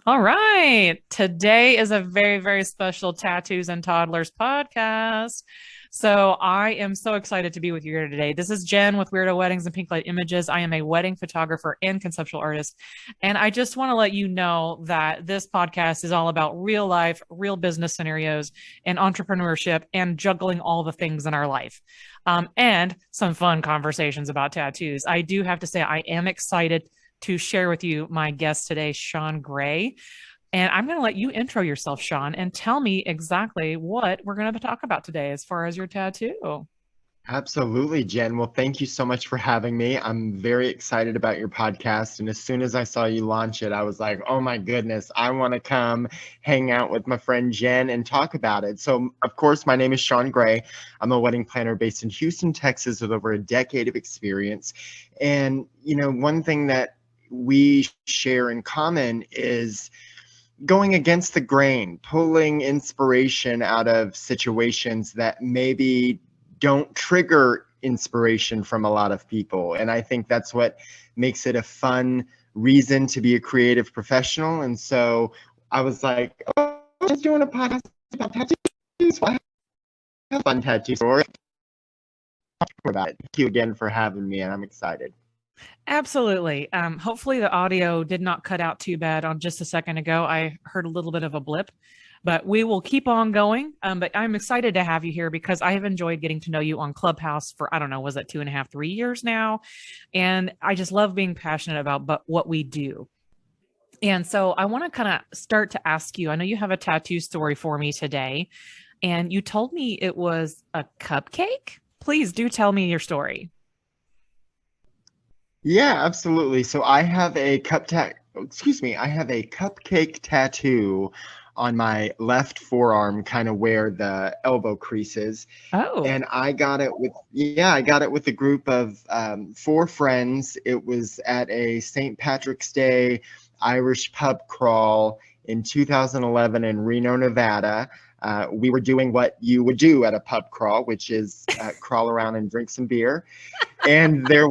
All right. Today is a very, very special Tattoos and Toddlers podcast. So I am so excited to be with you here today. This is Jen with Weirdo Weddings and Pink Light Images. I am a wedding photographer and conceptual artist. And I just want to let you know that this podcast is all about real life, real business scenarios and entrepreneurship and juggling all the things in our life. And some fun conversations about tattoos. I do have to say, I am excited to share with you my guest today, Shaun Gray. And I'm going to let you intro yourself, Shaun, and tell me exactly what we're going to talk about today as far as your tattoo. Absolutely, Jen. Well, thank you so much for having me. I'm very excited about your podcast. And as soon as I saw you launch it, I was like, oh my goodness, I want to come hang out with my friend Jen and talk about it. So, of course, my name is Shaun Gray. I'm a wedding planner based in Houston, Texas, with over a decade of experience. And, one thing that we share in common is going against the grain, pulling inspiration out of situations that maybe don't trigger inspiration from a lot of people. And I think that's what makes it a fun reason to be a creative professional. And so I was like, oh, I'm just doing a podcast about tattoos. Well, I have a fun tattoo story. About it. Thank you again for having me, and I'm excited. Absolutely. Hopefully the audio did not cut out too bad on just a second ago. I heard a little bit of a blip, but we will keep on going. But I'm excited to have you here because I have enjoyed getting to know you on Clubhouse for, I don't know, was it 2.5, 3 years now? And I just love being passionate about what we do. And so I want to kind of start to ask you, I know you have a tattoo story for me today, and you told me it was a cupcake. Please do tell me your story. Yeah, absolutely. So I have a I have a cupcake tattoo on my left forearm, kind of where the elbow crease is. Oh, And I got it with a group of four friends. It was at a St. Patrick's Day Irish pub crawl in 2011 in Reno, Nevada. We were doing what you would do at a pub crawl, which is crawl around and drink some beer. And there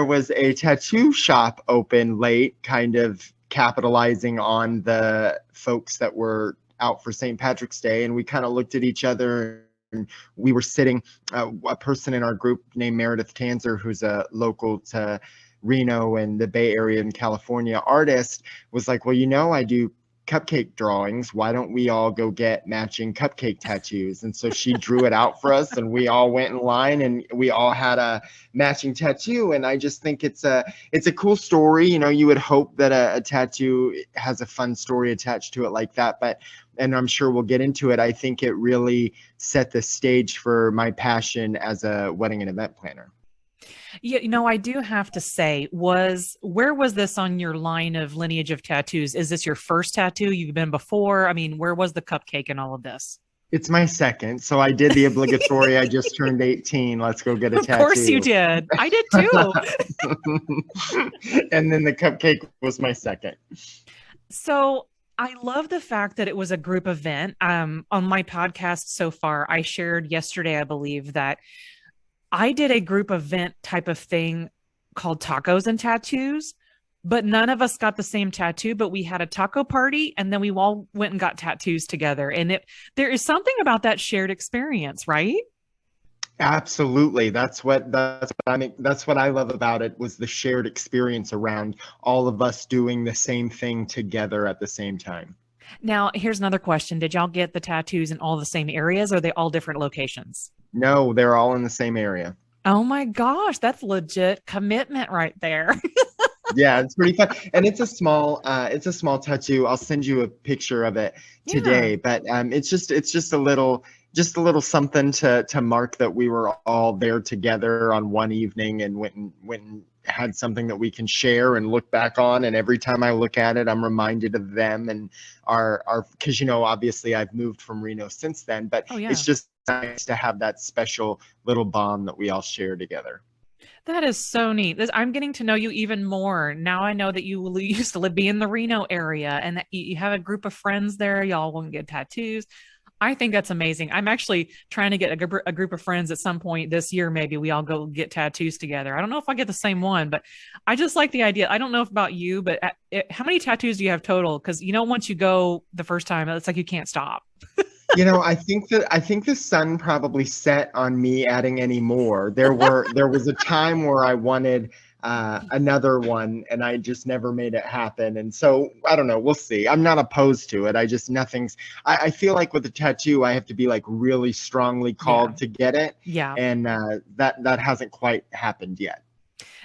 was a tattoo shop open late, kind of capitalizing on the folks that were out for St. Patrick's Day. And we kind of looked at each other, and we were sitting, a person in our group named Meredith Tanzer, who's a local to Reno and the Bay Area in California artist, was like, well, I do cupcake drawings. Why don't we all go get matching cupcake tattoos? And so she drew it out for us, and we all went in line, and we all had a matching tattoo. And I just think it's a cool story. You would hope that a tattoo has a fun story attached to it like that, and I'm sure we'll get into it. I think it really set the stage for my passion as a wedding and event planner. yeah, I do have to say, where was this on your line of lineage of tattoos? Is this your first tattoo you've been before? I mean, where was the cupcake in all of this? It's my second. So I did the obligatory, I just turned 18. Let's go get a Of course you tattoo. did. I did too. And then the cupcake was my second. So I love the fact that it was a group event. On my podcast so far, I shared yesterday, I believe, that I did a group event type of thing called Tacos and Tattoos, but none of us got the same tattoo, but we had a taco party and then we all went and got tattoos together. And there is something about that shared experience, right? Absolutely. That's what I love about it, was the shared experience around all of us doing the same thing together at the same time. Now, here's another question. Did y'all get the tattoos in all the same areas or are they all different locations? No, they're all in the same area. Oh my gosh, that's legit commitment right there. Yeah, it's pretty fun. And it's a small tattoo. I'll send you a picture of it Yeah. today, but it's just a little something to mark that we were all there together on one evening, and went and had something that we can share and look back on. And every time I look at it, I'm reminded of them and our because obviously I've moved from Reno since then, but Oh yeah. it's just nice to have that special little bond that we all share together. That is so neat. I'm getting to know you even more. Now I know that you used to be in the Reno area and that you have a group of friends there. Y'all want to get tattoos. I think that's amazing. I'm actually trying to get a group of friends at some point this year. Maybe we all go get tattoos together. I don't know if I get the same one, but I just like the idea. I don't know if about you, but how many tattoos do you have total? Because once you go the first time, it's like you can't stop. I think the sun probably set on me adding any more. There was a time where I wanted another one, and I just never made it happen. And so I don't know. We'll see. I'm not opposed to it. I feel like with a tattoo, I have to be like really strongly Yeah. called to get it, Yeah. and that hasn't quite happened yet.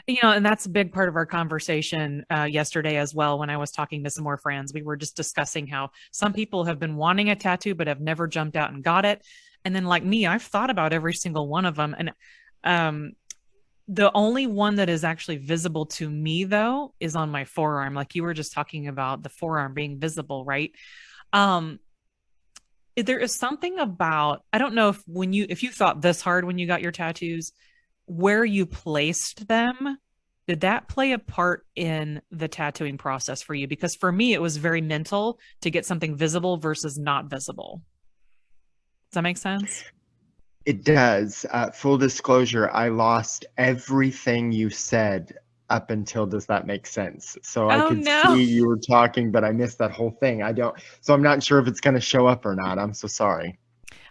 And that's a big part of our conversation yesterday as well. When I was talking to some more friends, we were just discussing how some people have been wanting a tattoo but have never jumped out and got it. And then, like me, I've thought about every single one of them. And the only one that is actually visible to me, though, is on my forearm. Like you were just talking about the forearm being visible, right? Um, there is something about, I don't know if you thought this hard when you got your tattoos, where you placed them, did that play a part in the tattooing process for you? Because for me, it was very mental to get something visible versus not visible. Does that make sense? It does. Full disclosure, I lost everything you said up until does that make sense? So I Oh could see no. you were talking, but I missed that whole thing. So I'm not sure if it's going to show up or not. I'm so sorry.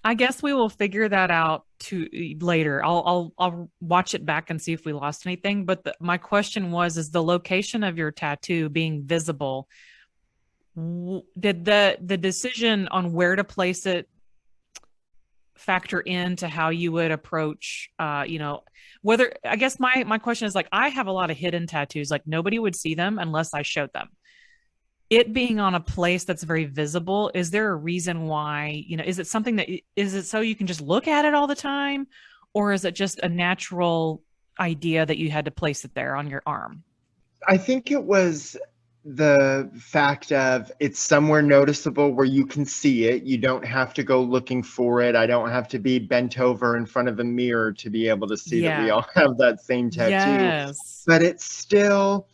I guess we will figure that out to later. I'll watch it back and see if we lost anything. But my question was, is the location of your tattoo being visible? Did the decision on where to place it factor into how you would approach whether, I guess my question is, like, I have a lot of hidden tattoos, like nobody would see them unless I showed them. It being on a place that's very visible, is there a reason why, is it something that, is it so you can just look at it all the time, or is it just a natural idea that you had to place it there on your arm? I think it was the fact of it's somewhere noticeable where you can see it. You don't have to go looking for it. I don't have to be bent over in front of a mirror to be able to see that we Yeah. all have that same tattoo. Yes. But it's still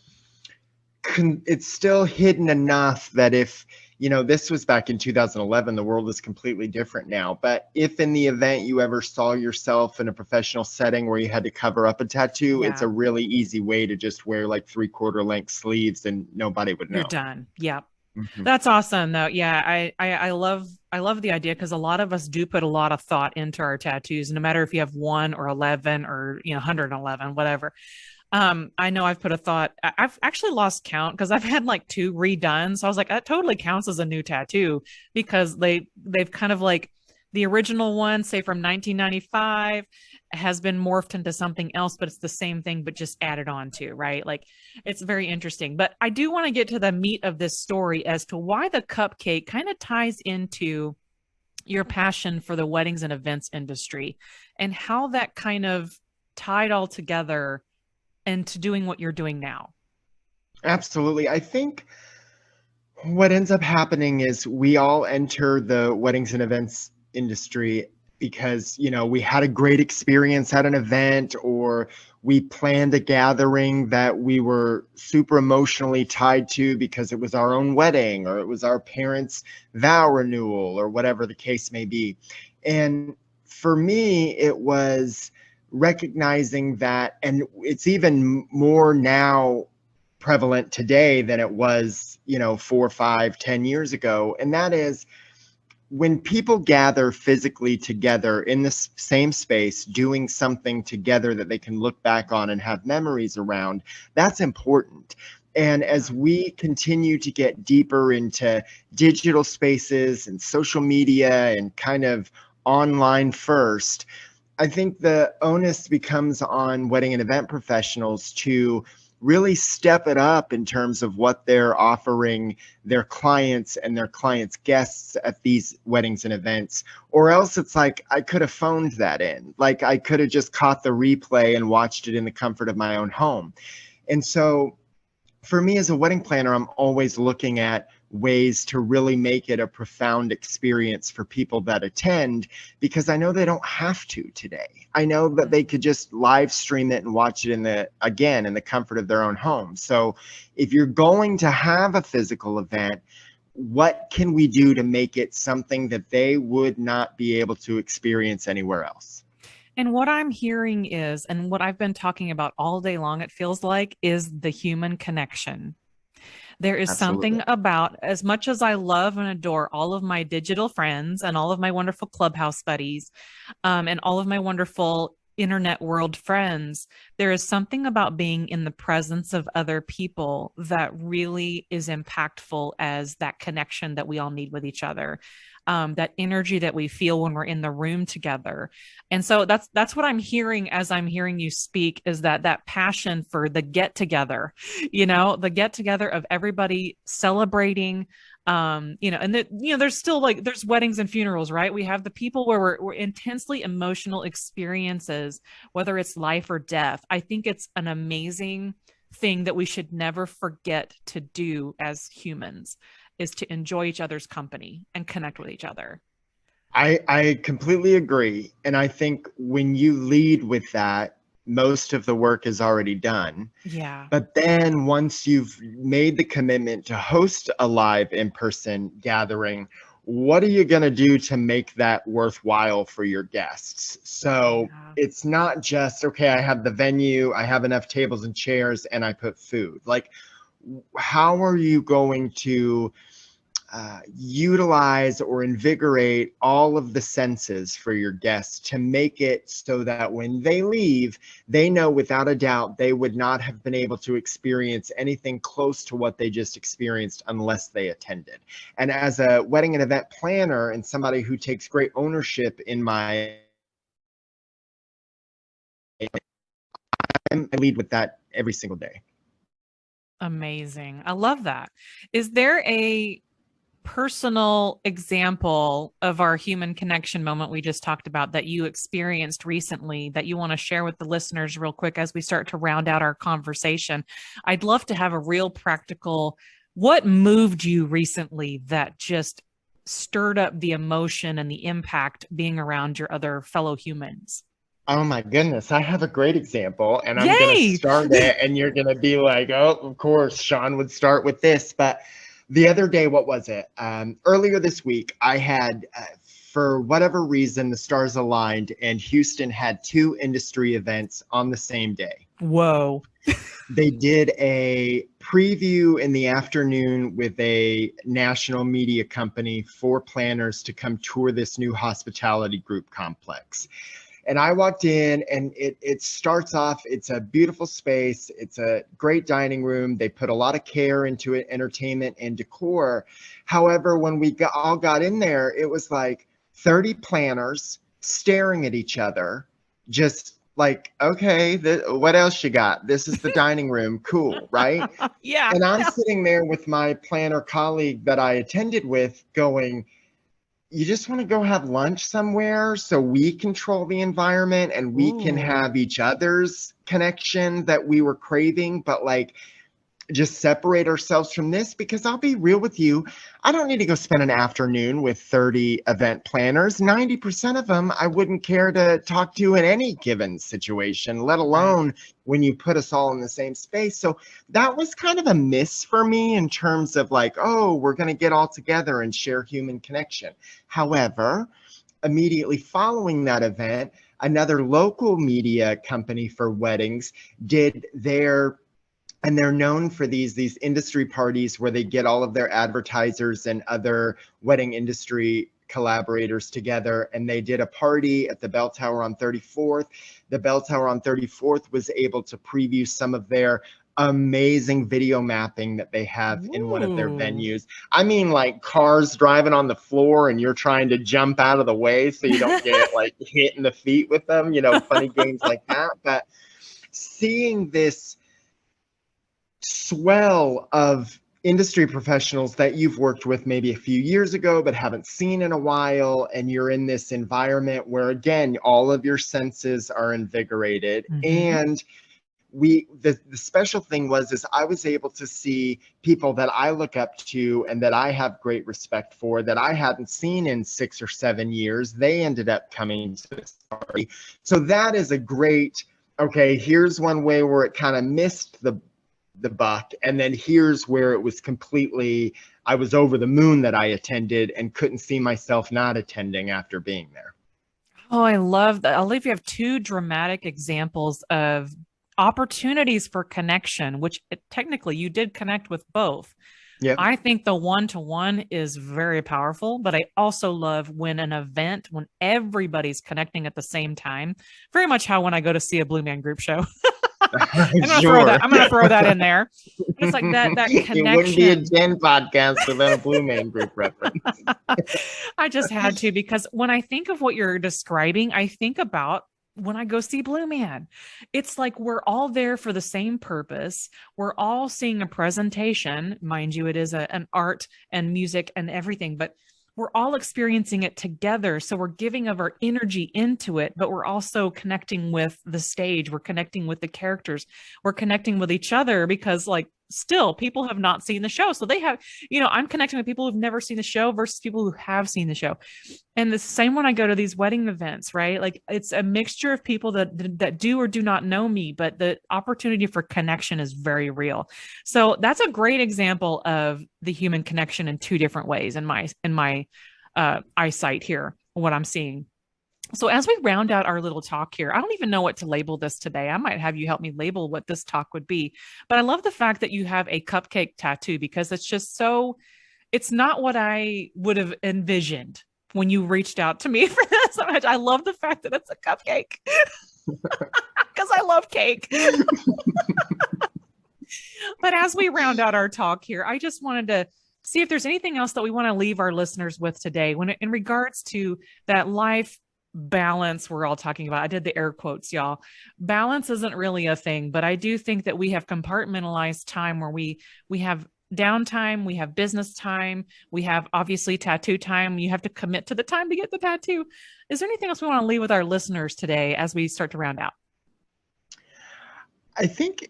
hidden enough that if this was back in 2011, the world is completely different now, but if in the event you ever saw yourself in a professional setting where you had to cover up a tattoo, it's Yeah. a really easy way to just wear like 3/4 length sleeves and nobody would You're know. done. Yeah. Mhm. That's awesome though. Yeah, I love the idea, because a lot of us do put a lot of thought into our tattoos, no matter if you have 1 or 11 or 111, whatever. I know I've put a thought. I've actually lost count because I've had like 2 redone. So I was like, that totally counts as a new tattoo, because they've kind of like, the original one, say from 1995, has been morphed into something else, but it's the same thing, but just added on to, right? Like, it's very interesting. But I do want to get to the meat of this story as to why the cupcake kind of ties into your passion for the weddings and events industry, and how that kind of tied all together into doing what you're doing now. Absolutely. I think what ends up happening is we all enter the weddings and events industry because, we had a great experience at an event, or we planned a gathering that we were super emotionally tied to because it was our own wedding, or it was our parents' vow renewal, or whatever the case may be. And for me, it was recognizing that, and it's even more now prevalent today than it was, 4, 5, 10 years ago. And that is, when people gather physically together in the same space, doing something together that they can look back on and have memories around, that's important. And as we continue to get deeper into digital spaces and social media and kind of online first, I think the onus becomes on wedding and event professionals to really step it up in terms of what they're offering their clients and their clients' guests at these weddings and events. Or else it's like, I could have phoned that in. Like, I could have just caught the replay and watched it in the comfort of my own home. And so for me as a wedding planner, I'm always looking at ways to really make it a profound experience for people that attend, because I know they don't have to today. I know that they could just live stream it and watch it in the comfort of their own home. So if you're going to have a physical event, what can we do to make it something that they would not be able to experience anywhere else? And what I'm hearing is, and what I've been talking about all day long, it feels like, is the human connection. There is Absolutely. something about, as much as I love and adore all of my digital friends and all of my wonderful Clubhouse buddies, and all of my wonderful internet world friends, there is something about being in the presence of other people that really is impactful as that connection that we all need with each other. That energy that we feel when we're in the room together. And so that's what I'm hearing as I'm hearing you speak, is that passion for the get together, the get together of everybody celebrating, and there's still, like, there's weddings and funerals, right? We have the people where we're intensely emotional experiences, whether it's life or death. I think it's an amazing thing that we should never forget to do as humans, is to enjoy each other's company and connect with each other. I completely agree. And I think when you lead with that, most of the work is already done. Yeah. But then once you've made the commitment to host a live in-person gathering, what are you going to do to make that worthwhile for your guests? So Yeah. it's not just, okay, I have the venue, I have enough tables and chairs, and I put food. Like, how are you going to utilize or invigorate all of the senses for your guests to make it so that when they leave, they know without a doubt they would not have been able to experience anything close to what they just experienced unless they attended. And as a wedding and event planner and somebody who takes great ownership in I lead with that every single day. Amazing. I love that. Is there a personal example of our human connection moment we just talked about that you experienced recently that you want to share with the listeners real quick as we start to round out our conversation? I'd love to have a real practical, what moved you recently that just stirred up the emotion and the impact being around your other fellow humans? Oh my goodness, I have a great example, and I'm going to Yay! start it, and you're going to be like, oh, of course, Shaun would start with this. But the other day, what was it? Earlier this week, I had, for whatever reason, the stars aligned, and Houston had two industry events on the same day. Whoa. They did a preview in the afternoon with a national media company for planners to come tour this new hospitality group complex. And I walked in, and it starts off, it's a beautiful space. It's a great dining room. They put a lot of care into it, entertainment and decor. However, when we all got in there, it was like 30 planners staring at each other, just like, okay, what else you got? This is the dining room. Cool, right? Yeah. And I'm sitting there with my planner colleague that I attended with going, you just want to go have lunch somewhere so we control the environment and we can Ooh. have each other's connection that we were craving, but like just separate ourselves from this? Because I'll be real with you, I don't need to go spend an afternoon with 30 event planners. 90% of them I wouldn't care to talk to in any given situation, let Right. alone when you put us all in the same space. So that was kind of a miss for me in terms of like, oh, we're going to get all together and share human connection. However, immediately following that event, another local media company for weddings did their, and they're known for these industry parties where they get all of their advertisers and other wedding industry collaborators together, and they did a party at the Bell Tower on 34th. The Bell Tower on 34th was able to preview some of their amazing video mapping that they have in one of their Ooh. venues. I mean, like cars driving on the floor and you're trying to jump out of the way so you don't get like hit in the feet with them, funny games like that. But seeing this swell of industry professionals that you've worked with maybe a few years ago but haven't seen in a while, and you're in this environment where again all of your senses are invigorated. Mm-hmm. And the special thing was I was able to see people that I look up to and that I have great respect for that I hadn't seen in 6 or 7 years. They ended up coming to this party. So that is a great, okay, here's one way where it kind of missed the the buck. And then here's where it was completely, I was over the moon that I attended and couldn't see myself not attending after being there. Oh, I love that. I believe you have two dramatic examples of opportunities for connection, which technically you did connect with both. Yep. I think the one-to-one is very powerful, but I also love when an event, when everybody's connecting at the same time, very much how when I go to see a Blue Man Group show. I'm gonna throw that in there. It's like that connection. It wouldn't be a Jen podcast without a Blue Man Group reference. I just had to, because when I think of what you're describing, I think about when I go see Blue Man. It's like we're all there for the same purpose. We're all seeing a presentation. Mind you, it is an art and music and everything, but we're all experiencing it together. So we're giving of our energy into it, but we're also connecting with the stage. We're connecting with the characters. We're connecting with each other because, like, still people have not seen the show. So they have, I'm connecting with people who've never seen the show versus people who have seen the show. And the same when I go to these wedding events, right? Like, it's a mixture of people that do or do not know me, but the opportunity for connection is very real. So that's a great example of the human connection in two different ways in my eyesight here, what I'm seeing. So as we round out our little talk here, I don't even know what to label this today. I might have you help me label what this talk would be. But I love the fact that you have a cupcake tattoo, because it's just it's not what I would have envisioned when you reached out to me for this. I love the fact that it's a cupcake because I love cake. But as we round out our talk here, I just wanted to see if there's anything else that we want to leave our listeners with today when in regards to that life balance we're all talking about. I did the air quotes, y'all. Balance isn't really a thing, but I do think that we have compartmentalized time where we have downtime, we have business time, we have obviously tattoo time. You have to commit to the time to get the tattoo. Is there anything else we want to leave with our listeners today as we start to round out? I think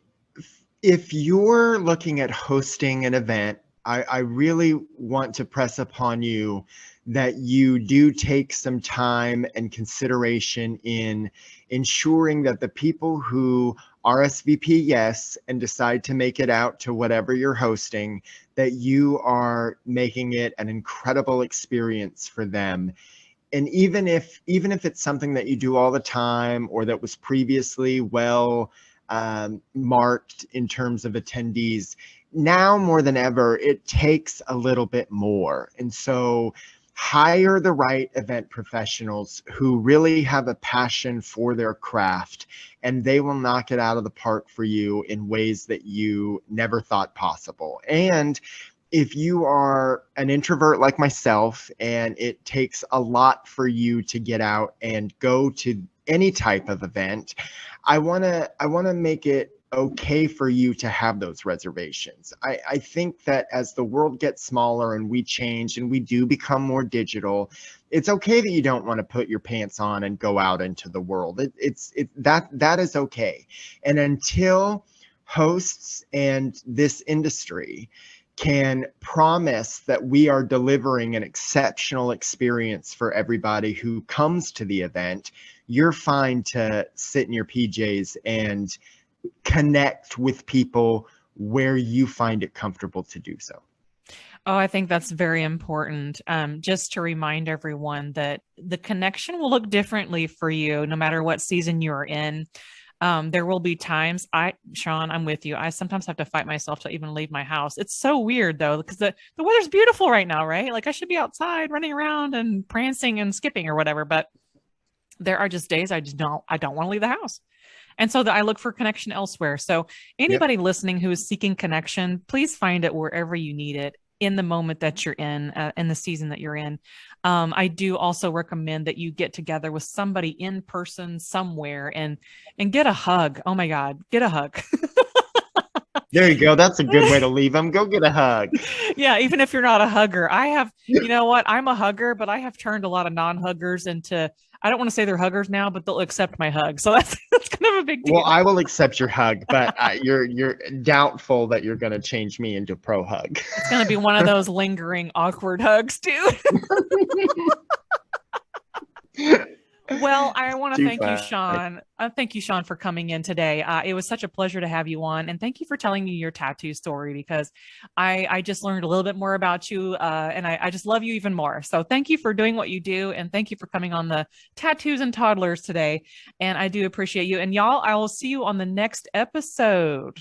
if you're looking at hosting an event, I really want to press upon you that you do take some time and consideration in ensuring that the people who RSVP yes and decide to make it out to whatever you're hosting, that you are making it an incredible experience for them. And even if it's something that you do all the time or that was previously well marked in terms of attendees, now more than ever, it takes a little bit more. And so hire the right event professionals who really have a passion for their craft, and they will knock it out of the park for you in ways that you never thought possible. And if you are an introvert like myself, and it takes a lot for you to get out and go to any type of event, I want to make it okay for you to have those reservations. I think that as the world gets smaller and we change and we do become more digital, it's okay that you don't want to put your pants on and go out into the world. That is okay. And until hosts and this industry can promise that we are delivering an exceptional experience for everybody who comes to the event, you're fine to sit in your PJs and connect with people where you find it comfortable to do so. Oh, I think that's very important. Just to remind everyone that the connection will look differently for you no matter what season you're in. There will be times Shaun, I'm with you. I sometimes have to fight myself to even leave my house. It's so weird though, because the weather's beautiful right now, right? Like I should be outside running around and prancing and skipping or whatever, but there are just days I don't want to leave the house. And so I look for connection elsewhere. So anybody listening who is seeking connection, please find it wherever you need it in the moment that you're in the season that you're in. I do also recommend that you get together with somebody in person somewhere and get a hug. Oh my God, get a hug. There you go. That's a good way to leave them. Go get a hug. Yeah, even if you're not a hugger. I have, you know what? I'm a hugger, but I have turned a lot of non-huggers into, I don't want to say they're huggers now, but they'll accept my hug. So that's kind of a big deal. Well, I will accept your hug, but you're doubtful that you're going to change me into pro hug. It's going to be one of those lingering, awkward hugs, too. Well, I want to Too thank you, funny. Shaun. Thank you, Shaun, for coming in today. It was such a pleasure to have you on, and thank you for telling me your tattoo story because I just learned a little bit more about you, and I just love you even more. So thank you for doing what you do, and thank you for coming on the Tattoos and Toddlers today. And I do appreciate you. And y'all, I will see you on the next episode.